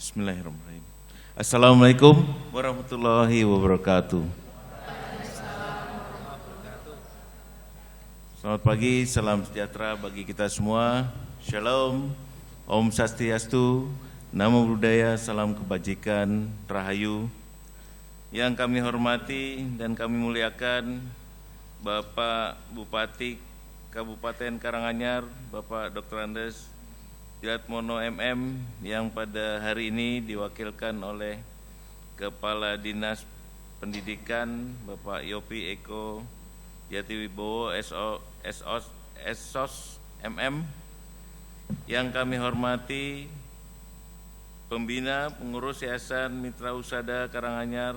Bismillahirrahmanirrahim. Assalamualaikum warahmatullahi wabarakatuh. Selamat pagi, salam sejahtera bagi kita semua. Shalom, Om Swastiastu, Namo Buddhaya, salam kebajikan, Rahayu. Yang kami hormati dan kami muliakan Bapak Bupati Kabupaten Karanganyar, Bapak Dr. Andes Jilatmono MM, yang pada hari ini diwakilkan oleh Kepala Dinas Pendidikan Bapak Yopi Eko Jatiwibowo SOS MM. Yang kami hormati Pembina Pengurus Yayasan Mitra Husada Karanganyar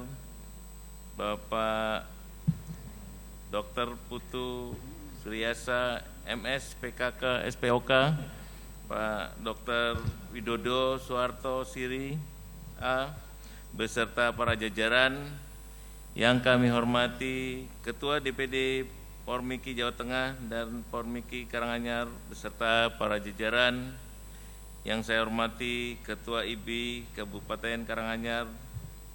Bapak Dr. Putu Suryasa MS PKK SPOK, Pak Dr. Widodo Suharto Siri A, beserta para jajaran. Yang kami hormati Ketua DPD Pormiki Jawa Tengah dan Pormiki Karanganyar beserta para jajaran. Yang saya hormati Ketua IBI Kabupaten Karanganyar,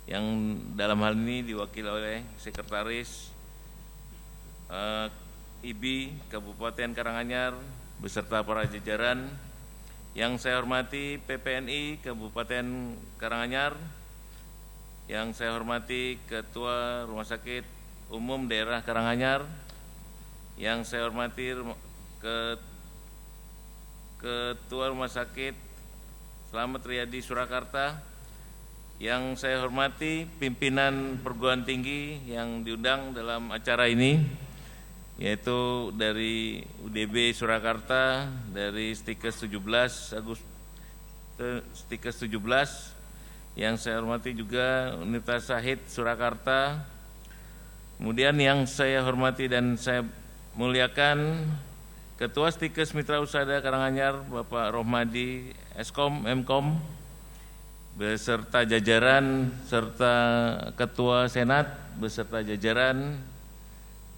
yang dalam hal ini diwakili oleh Sekretaris IBI Kabupaten Karanganyar beserta para jajaran. Yang saya hormati PPNI Kabupaten Karanganyar, yang saya hormati Ketua Rumah Sakit Umum Daerah Karanganyar, yang saya hormati Ketua Rumah Sakit Slamet Riyadi Surakarta, yang saya hormati pimpinan perguruan tinggi yang diundang dalam acara ini, yaitu dari UDB Surakarta, dari Stikes 17 yang saya hormati juga Universitas Syahid Surakarta. Kemudian yang saya hormati dan saya muliakan Ketua Stikes Mitra Husada Karanganyar Bapak Rohmadi Eskom Mkom beserta jajaran, serta Ketua Senat beserta jajaran,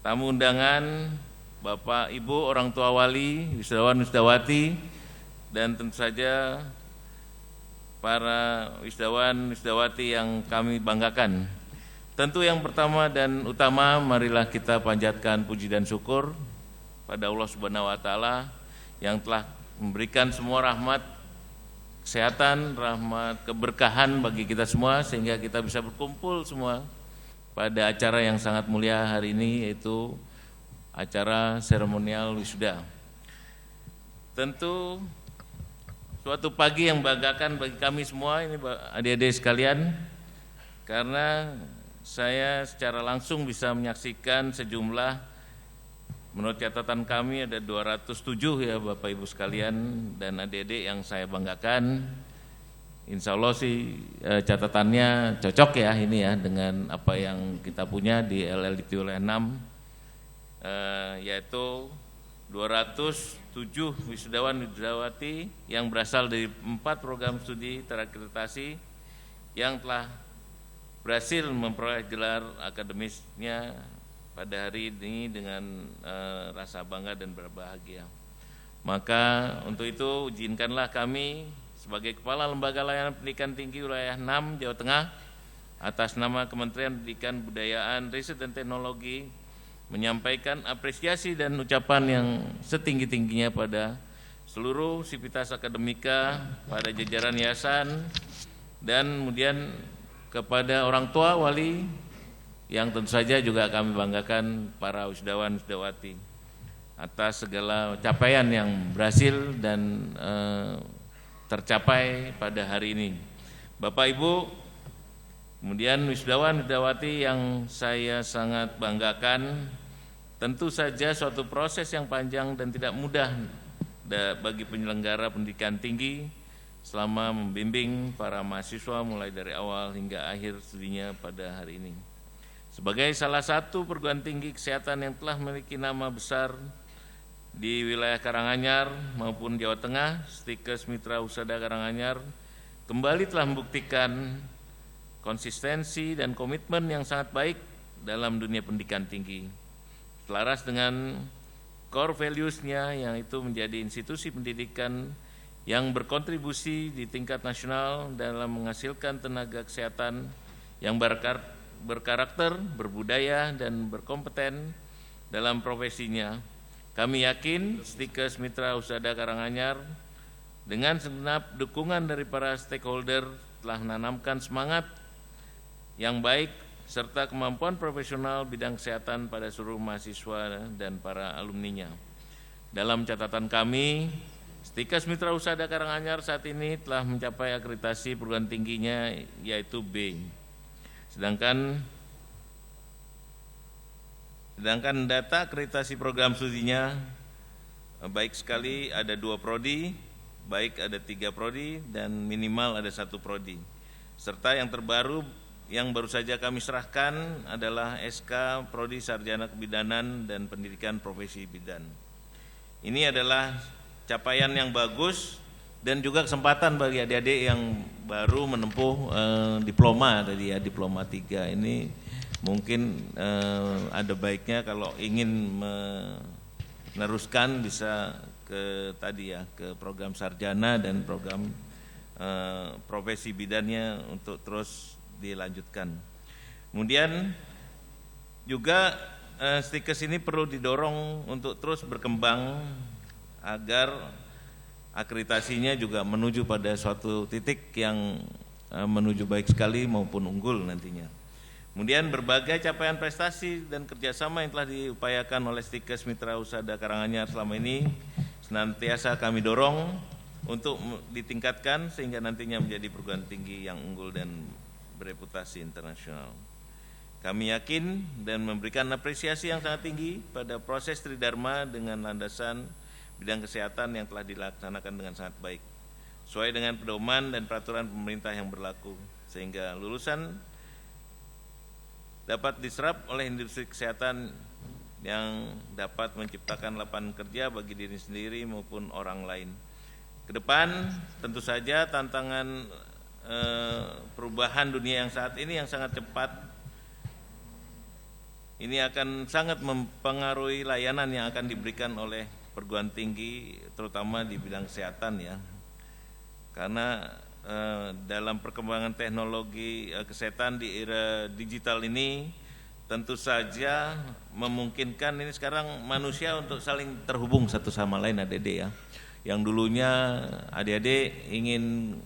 tamu undangan, Bapak Ibu, orang tua wali, wisudawan wisudawati, dan tentu saja para wisudawan wisudawati yang kami banggakan. Tentu yang pertama dan utama, marilah kita panjatkan puji dan syukur pada Allah Subhanahu wa Ta'ala yang telah memberikan semua rahmat, kesehatan, rahmat, keberkahan bagi kita semua, sehingga kita bisa berkumpul semua pada acara yang sangat mulia hari ini, yaitu acara seremonial wisuda. Tentu suatu pagi yang membanggakan bagi kami semua ini, adik-adik sekalian, karena saya secara langsung bisa menyaksikan sejumlah, menurut catatan kami ada 207 ya Bapak Ibu sekalian dan adik-adik yang saya banggakan. Insya Allah sih catatannya cocok ya ini ya dengan apa yang kita punya di LLDP wilayah 6, yaitu 207 wisudawan wisudawati yang berasal dari 4 program studi terakreditasi yang telah berhasil memperoleh gelar akademisnya pada hari ini dengan rasa bangga dan berbahagia. Maka untuk itu izinkanlah kami sebagai Kepala Lembaga Layanan Pendidikan Tinggi Wilayah 6 Jawa Tengah atas nama Kementerian Pendidikan, Kebudayaan, Riset dan Teknologi menyampaikan apresiasi dan ucapan yang setinggi-tingginya pada seluruh sivitas akademika, pada jajaran yayasan, dan kemudian kepada orang tua wali yang tentu saja juga kami banggakan para wisudawan wisudawati atas segala capaian yang berhasil dan tercapai pada hari ini. Bapak Ibu, kemudian wisudawan wisudawati yang saya sangat banggakan, tentu saja suatu proses yang panjang dan tidak mudah bagi penyelenggara pendidikan tinggi selama membimbing para mahasiswa mulai dari awal hingga akhir studinya pada hari ini. Sebagai salah satu perguruan tinggi kesehatan yang telah memiliki nama besar di wilayah Karanganyar maupun Jawa Tengah, Stikes Mitra Husada Karanganyar kembali telah membuktikan konsistensi dan komitmen yang sangat baik dalam dunia pendidikan tinggi. Selaras dengan core values-nya yang itu menjadi institusi pendidikan yang berkontribusi di tingkat nasional dalam menghasilkan tenaga kesehatan yang berkarakter, berbudaya, dan berkompeten dalam profesinya. Kami yakin Stikes Mitra Husada Karanganyar dengan segenap dukungan dari para stakeholder telah menanamkan semangat yang baik serta kemampuan profesional bidang kesehatan pada seluruh mahasiswa dan para alumninya. Dalam catatan kami, Stikes Mitra Husada Karanganyar saat ini telah mencapai akreditasi perguruan tingginya yaitu B. Sedangkan data akreditasi program studinya baik sekali ada 2 prodi, baik ada 3 prodi, dan minimal ada 1 prodi. Serta yang terbaru yang baru saja kami serahkan adalah SK Prodi Sarjana Kebidanan dan Pendidikan Profesi Bidan. Ini adalah capaian yang bagus dan juga kesempatan bagi adik-adik yang baru menempuh diploma tadi ya, diploma 3 ini mungkin ada baiknya kalau ingin meneruskan bisa ke tadi ya, ke program sarjana dan program profesi bidannya untuk terus dilanjutkan. Kemudian juga Stikes ini perlu didorong untuk terus berkembang agar akreditasinya juga menuju pada suatu titik yang menuju baik sekali maupun unggul nantinya. Kemudian berbagai capaian prestasi dan kerjasama yang telah diupayakan oleh Stikes Mitra Husada Karanganyar selama ini senantiasa kami dorong untuk ditingkatkan sehingga nantinya menjadi perguruan tinggi yang unggul dan bereputasi internasional. Kami yakin dan memberikan apresiasi yang sangat tinggi pada proses Tridharma dengan landasan bidang kesehatan yang telah dilaksanakan dengan sangat baik, sesuai dengan pedoman dan peraturan pemerintah yang berlaku, sehingga lulusan dapat diserap oleh industri kesehatan yang dapat menciptakan lapangan kerja bagi diri sendiri maupun orang lain. Kedepan tentu saja tantangan perubahan dunia yang saat ini yang sangat cepat ini akan sangat mempengaruhi layanan yang akan diberikan oleh perguruan tinggi terutama di bidang kesehatan ya, karena dalam perkembangan teknologi kesehatan di era digital ini tentu saja memungkinkan ini sekarang manusia untuk saling terhubung satu sama lain adik-adik ya. Yang dulunya adik-adik ingin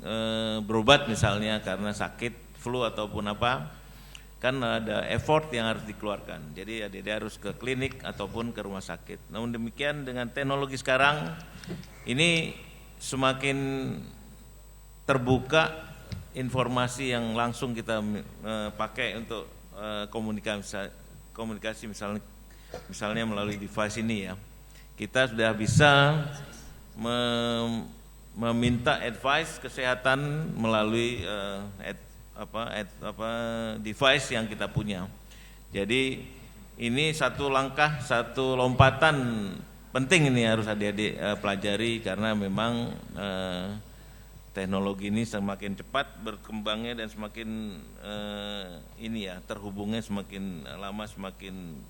berobat misalnya karena sakit flu ataupun apa, kan ada effort yang harus dikeluarkan. Jadi adik-adik harus ke klinik ataupun ke rumah sakit. Namun demikian dengan teknologi sekarang ini semakin terbuka informasi yang langsung kita pakai untuk komunikasi misalnya melalui device ini ya. Kita sudah bisa meminta advice kesehatan melalui device yang kita punya. Jadi ini satu langkah, satu lompatan penting ini harus adik-adik pelajari karena memang teknologi ini semakin cepat berkembangnya dan semakin terhubungnya semakin lama semakin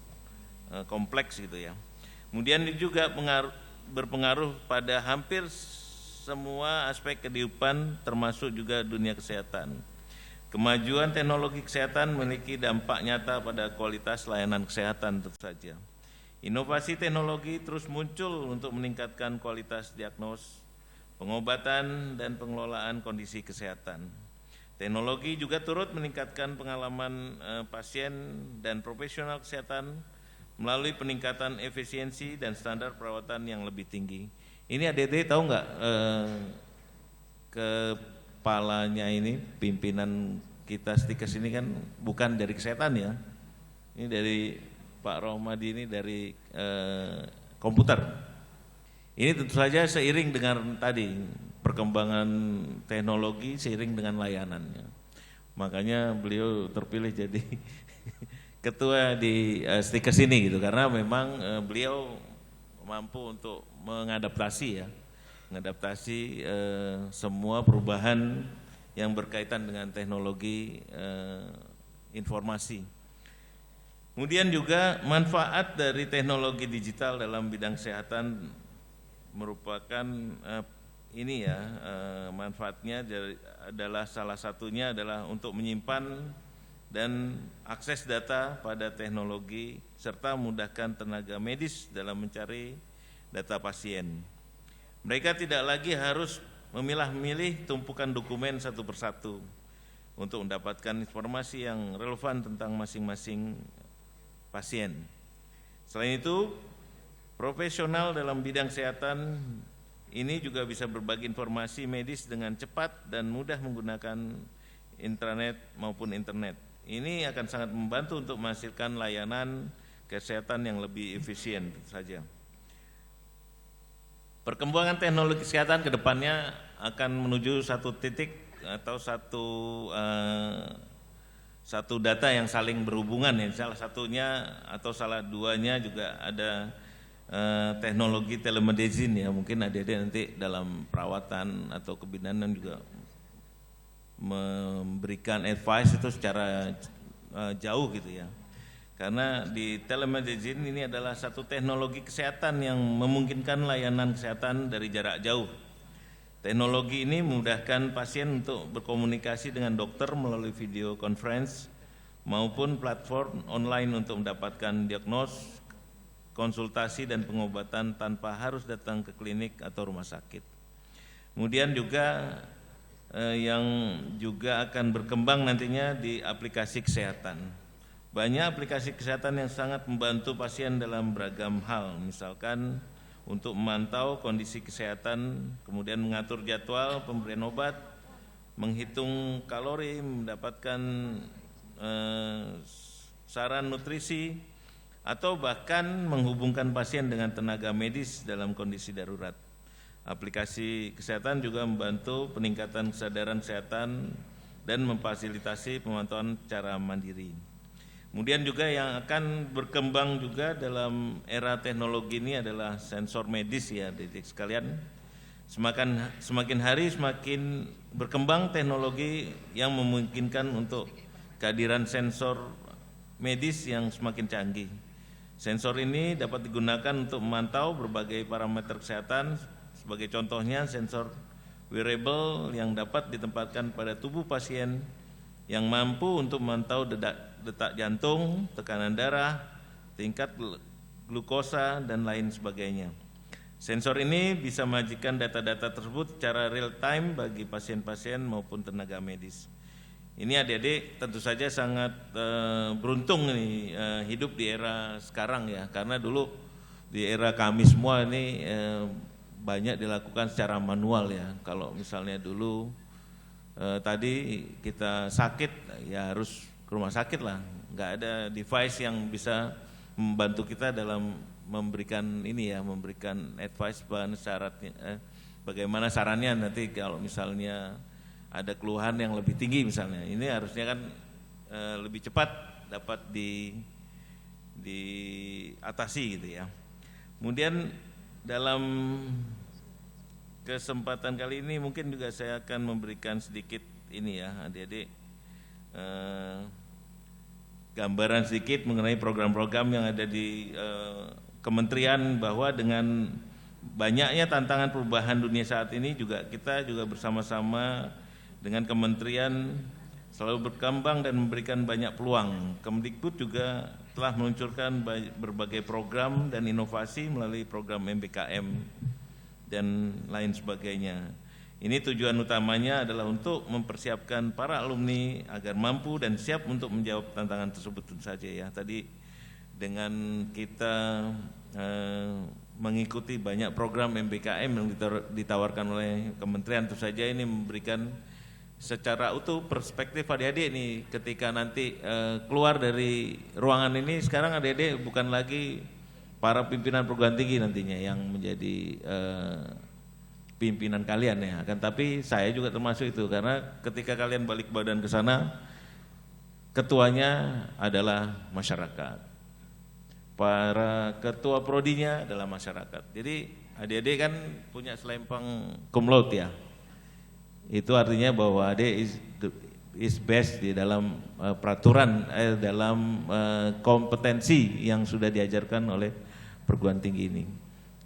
kompleks gitu ya. Kemudian ini juga berpengaruh pada hampir semua aspek kehidupan termasuk juga dunia kesehatan. Kemajuan teknologi kesehatan memiliki dampak nyata pada kualitas layanan kesehatan tentu saja. Inovasi teknologi terus muncul untuk meningkatkan kualitas diagnos, pengobatan, dan pengelolaan kondisi kesehatan. Teknologi juga turut meningkatkan pengalaman pasien dan profesional kesehatan melalui peningkatan efisiensi dan standar perawatan yang lebih tinggi. Ini adik-adik tahu nggak kepalanya ini, pimpinan kita Stikes ini kan bukan dari kesehatan ya, ini dari Pak Rohmadi ini dari komputer. Ini tentu saja seiring dengan tadi perkembangan teknologi seiring dengan layanannya. Makanya beliau terpilih jadi ketua di Stikes ini gitu, karena memang beliau mampu untuk mengadaptasi semua perubahan yang berkaitan dengan teknologi informasi. Kemudian juga manfaat dari teknologi digital dalam bidang kesehatan merupakan ini ya manfaatnya adalah salah satunya adalah untuk menyimpan dan akses data pada teknologi serta memudahkan tenaga medis dalam mencari data pasien. Mereka tidak lagi harus memilah-milih tumpukan dokumen satu persatu untuk mendapatkan informasi yang relevan tentang masing-masing pasien. Selain itu, profesional dalam bidang kesehatan ini juga bisa berbagi informasi medis dengan cepat dan mudah menggunakan intranet maupun internet. Ini akan sangat membantu untuk menghasilkan layanan kesehatan yang lebih efisien tentu saja. Perkembangan teknologi kesehatan ke depannya akan menuju satu titik atau satu data yang saling berhubungan ya. Salah satunya atau salah duanya juga ada teknologi telemedicine ya. Mungkin adik-adik nanti dalam perawatan atau kebidanan juga memberikan advice itu secara jauh gitu ya. Karena di telemedicine ini adalah satu teknologi kesehatan yang memungkinkan layanan kesehatan dari jarak jauh. Teknologi ini memudahkan pasien untuk berkomunikasi dengan dokter melalui video conference maupun platform online untuk mendapatkan diagnos, konsultasi dan pengobatan tanpa harus datang ke klinik atau rumah sakit. Kemudian juga yang juga akan berkembang nantinya di aplikasi kesehatan. Banyak aplikasi kesehatan yang sangat membantu pasien dalam beragam hal, misalkan untuk memantau kondisi kesehatan, kemudian mengatur jadwal pemberian obat, menghitung kalori, mendapatkan saran nutrisi, atau bahkan menghubungkan pasien dengan tenaga medis dalam kondisi darurat. Aplikasi kesehatan juga membantu peningkatan kesadaran kesehatan dan memfasilitasi pemantauan secara mandiri. Kemudian juga yang akan berkembang juga dalam era teknologi ini adalah sensor medis ya, adik-adik sekalian. Semakin hari semakin berkembang teknologi yang memungkinkan untuk kehadiran sensor medis yang semakin canggih. Sensor ini dapat digunakan untuk memantau berbagai parameter kesehatan. Sebagai contohnya sensor wearable yang dapat ditempatkan pada tubuh pasien yang mampu untuk memantau detak jantung, tekanan darah, tingkat glukosa dan lain sebagainya. Sensor ini bisa menyajikan data-data tersebut secara real time bagi pasien-pasien maupun tenaga medis. Ini adik-adik tentu saja sangat beruntung nih hidup di era sekarang ya, karena dulu di era kami semua ini banyak dilakukan secara manual ya. Kalau misalnya dulu tadi kita sakit ya harus ke rumah sakit lah, nggak ada device yang bisa membantu kita dalam memberikan ini ya, memberikan advice syaratnya, bagaimana sarannya nanti kalau misalnya ada keluhan yang lebih tinggi misalnya, ini harusnya kan lebih cepat dapat diatasi gitu ya. Kemudian dalam kesempatan kali ini mungkin juga saya akan memberikan sedikit ini ya adik-adik gambaran sedikit mengenai program-program yang ada di kementerian, bahwa dengan banyaknya tantangan perubahan dunia saat ini juga kita juga bersama-sama dengan kementerian selalu berkembang dan memberikan banyak peluang. Kemdikbud juga telah meluncurkan berbagai program dan inovasi melalui program MBKM dan lain sebagainya. Ini tujuan utamanya adalah untuk mempersiapkan para alumni agar mampu dan siap untuk menjawab tantangan tersebut tentu saja ya. Tadi dengan kita mengikuti banyak program MBKM yang ditawarkan oleh kementerian, tentu saja ini memberikan secara utuh perspektif adik-adik nih ketika nanti keluar dari ruangan ini. Sekarang adik-adik bukan lagi para pimpinan perguruan tinggi nantinya yang menjadi pimpinan kalian ya, akan tapi saya juga termasuk itu, karena ketika kalian balik badan ke sana ketuanya adalah masyarakat, para ketua prodinya adalah masyarakat. Jadi adik-adik kan punya selempang cum laude ya, itu artinya bahwa adik is best di dalam peraturan dalam kompetensi yang sudah diajarkan oleh perguruan tinggi ini.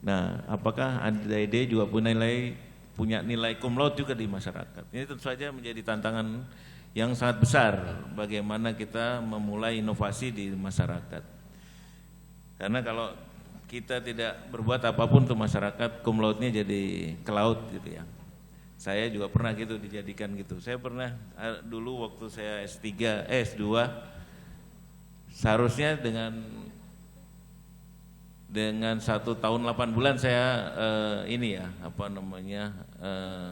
Nah, apakah adik-adik juga punya nilai punya nilai cum laude juga di masyarakat. Ini tentu saja menjadi tantangan yang sangat besar bagaimana kita memulai inovasi di masyarakat. Karena kalau kita tidak berbuat apapun untuk masyarakat, cum laude-nya jadi ke laut gitu ya. Saya juga pernah gitu dijadikan gitu. Saya pernah dulu waktu saya S2 seharusnya dengan 1 tahun 8 bulan saya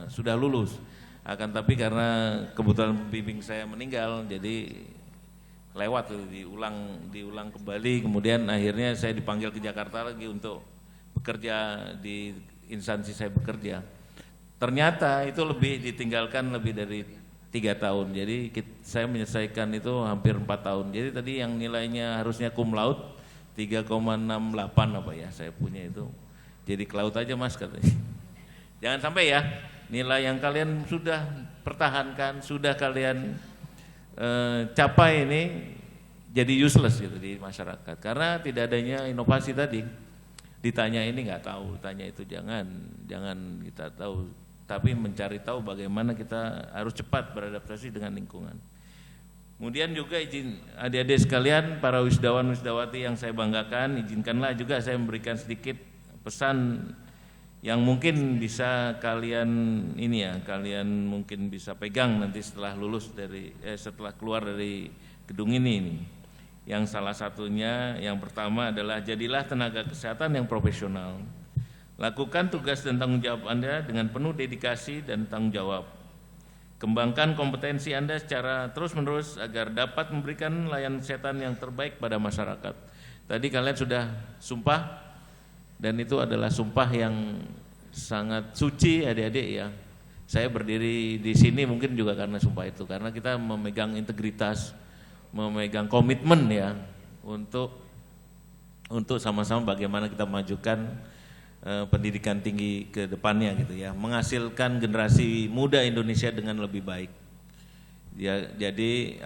sudah lulus. Akan tapi karena kebetulan pembimbing saya meninggal, jadi lewat diulang kembali. Kemudian akhirnya saya dipanggil ke Jakarta lagi untuk bekerja di instansi saya bekerja. Ternyata itu ditinggalkan lebih dari 3 tahun. Jadi saya menyelesaikan itu hampir 4 tahun. Jadi tadi yang nilainya harusnya cum laude 3,68 saya punya itu. Jadi ke laut aja Mas katanya. Jangan sampai ya nilai yang kalian sudah pertahankan, sudah kalian capai ini jadi useless gitu di masyarakat. Karena tidak adanya inovasi tadi. Ditanya ini nggak tahu, tanya itu jangan kita tahu. Tapi mencari tahu bagaimana kita harus cepat beradaptasi dengan lingkungan. Kemudian juga izin adik-adik sekalian, para wisdawan-wisdawati yang saya banggakan, izinkanlah juga saya memberikan sedikit pesan yang mungkin bisa kalian kalian mungkin bisa pegang nanti setelah setelah keluar dari gedung ini. Yang salah satunya, yang pertama adalah jadilah tenaga kesehatan yang profesional. Lakukan tugas dan tanggung jawab Anda dengan penuh dedikasi dan tanggung jawab. Kembangkan kompetensi Anda secara terus-menerus agar dapat memberikan layanan kesehatan yang terbaik pada masyarakat. Tadi kalian sudah sumpah, dan itu adalah sumpah yang sangat suci adik-adik ya. Saya berdiri di sini mungkin juga karena sumpah itu, karena kita memegang integritas, memegang komitmen ya untuk sama-sama bagaimana kita memajukan pendidikan tinggi ke depannya gitu ya, menghasilkan generasi muda Indonesia dengan lebih baik. Ya, jadi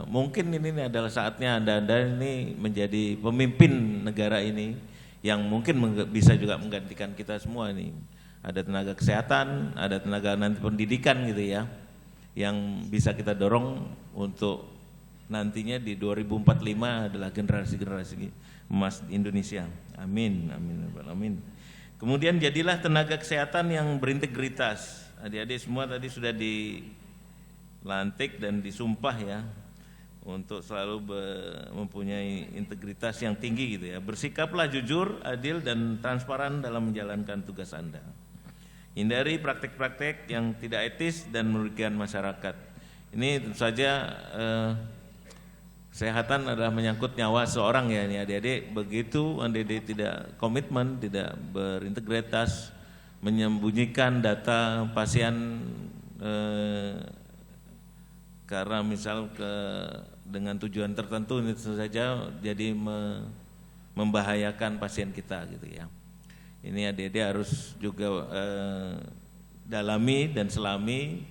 mungkin ini adalah saatnya Anda ini menjadi pemimpin negara ini yang mungkin bisa juga menggantikan kita semua ini. Ada tenaga kesehatan, ada tenaga nanti pendidikan gitu ya, yang bisa kita dorong untuk nantinya di 2045 adalah generasi emas Indonesia. Amin, amin, amin. Kemudian jadilah tenaga kesehatan yang berintegritas. Adik-adik semua tadi sudah dilantik dan disumpah ya untuk selalu mempunyai integritas yang tinggi gitu ya. Bersikaplah jujur, adil dan transparan dalam menjalankan tugas Anda. Hindari praktek-praktek yang tidak etis dan merugikan masyarakat. Ini tentu saja kesehatan adalah menyangkut nyawa seorang ya ini adik-adik. Begitu adik-adik tidak komitmen, tidak berintegritas, menyembunyikan data pasien karena misal dengan tujuan tertentu, ini tentu saja jadi membahayakan pasien kita gitu ya. Ini adik-adik harus juga dalami dan selami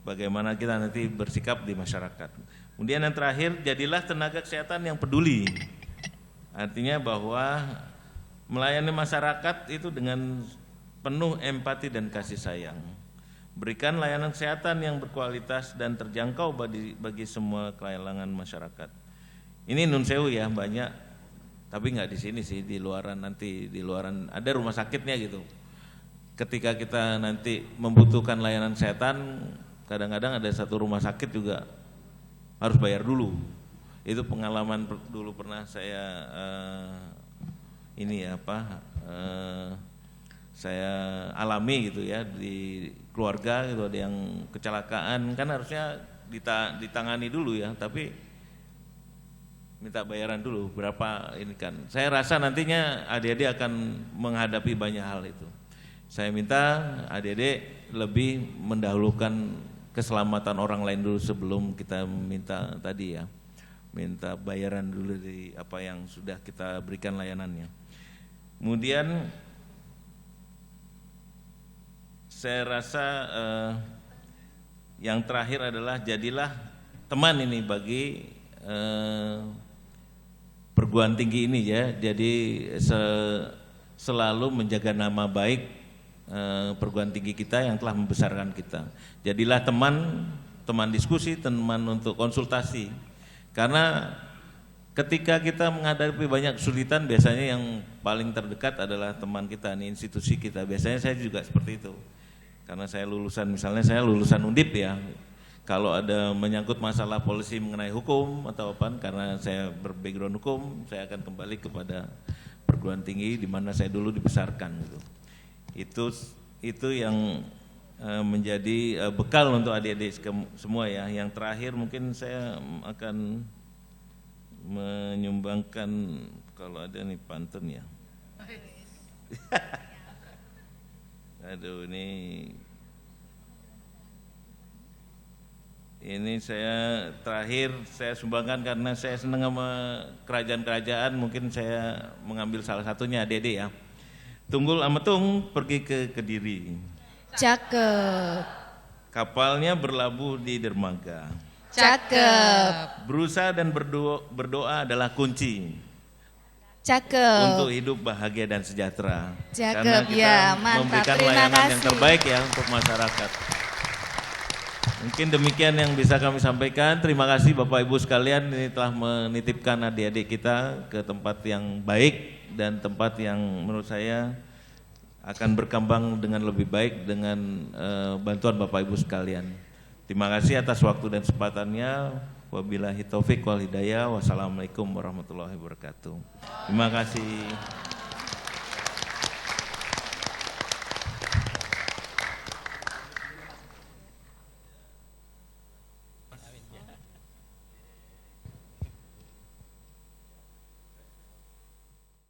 bagaimana kita nanti bersikap di masyarakat. Kemudian yang terakhir, jadilah tenaga kesehatan yang peduli. Artinya bahwa melayani masyarakat itu dengan penuh empati dan kasih sayang. Berikan layanan kesehatan yang berkualitas dan terjangkau bagi semua kalangan masyarakat. Ini nun sewu ya, banyak, tapi nggak di sini sih, di luaran nanti, di luaran ada rumah sakitnya gitu. Ketika kita nanti membutuhkan layanan kesehatan, kadang-kadang ada satu rumah sakit juga harus bayar dulu. Itu pengalaman dulu pernah saya saya alami gitu ya, di keluarga gitu, ada yang kecelakaan kan harusnya ditangani dulu ya, tapi minta bayaran dulu berapa ini kan. Saya rasa nantinya adik-adik akan menghadapi banyak hal itu. Saya minta adik-adik lebih mendahulukan keselamatan orang lain dulu sebelum kita minta tadi ya, minta bayaran dulu dari apa yang sudah kita berikan layanannya. Kemudian saya rasa yang terakhir adalah jadilah teman ini bagi perguruan tinggi ini ya. Jadi selalu menjaga nama baik perguruan tinggi kita yang telah membesarkan kita. Jadilah teman diskusi, teman untuk konsultasi. Karena ketika kita menghadapi banyak kesulitan, biasanya yang paling terdekat adalah teman kita, nih, institusi kita. Biasanya saya juga seperti itu. Karena saya misalnya saya lulusan Undip ya. Kalau ada menyangkut masalah polisi mengenai hukum atau apa, karena saya berbackground hukum, saya akan kembali kepada perguruan tinggi di mana saya dulu dibesarkan gitu. Itu yang menjadi bekal untuk adik-adik semua ya. Yang terakhir mungkin saya akan menyumbangkan, kalau ada nih pantun ya. Aduh, ini saya terakhir saya sumbangkan karena saya senang sama kerajaan-kerajaan, mungkin saya mengambil salah satunya adik-adik ya. Tunggul Ametung pergi ke Kediri. Cakep. Kapalnya berlabuh di dermaga. Cakep. Berusaha dan berdoa adalah kunci Cakep. untuk hidup bahagia dan sejahtera. Cakep, Karena kita ya, mantap. memberikan Terima layanan yang kasih. terbaik ya untuk masyarakat. Mungkin demikian yang bisa kami sampaikan. Terima kasih Bapak Ibu sekalian, ini telah menitipkan adik-adik kita ke tempat yang baik dan tempat yang menurut saya akan berkembang dengan lebih baik dengan bantuan Bapak Ibu sekalian. Terima kasih atas waktu dan kesempatannya. Wabillahi taufik wal hidayah. Wassalamualaikum warahmatullahi wabarakatuh. Terima kasih.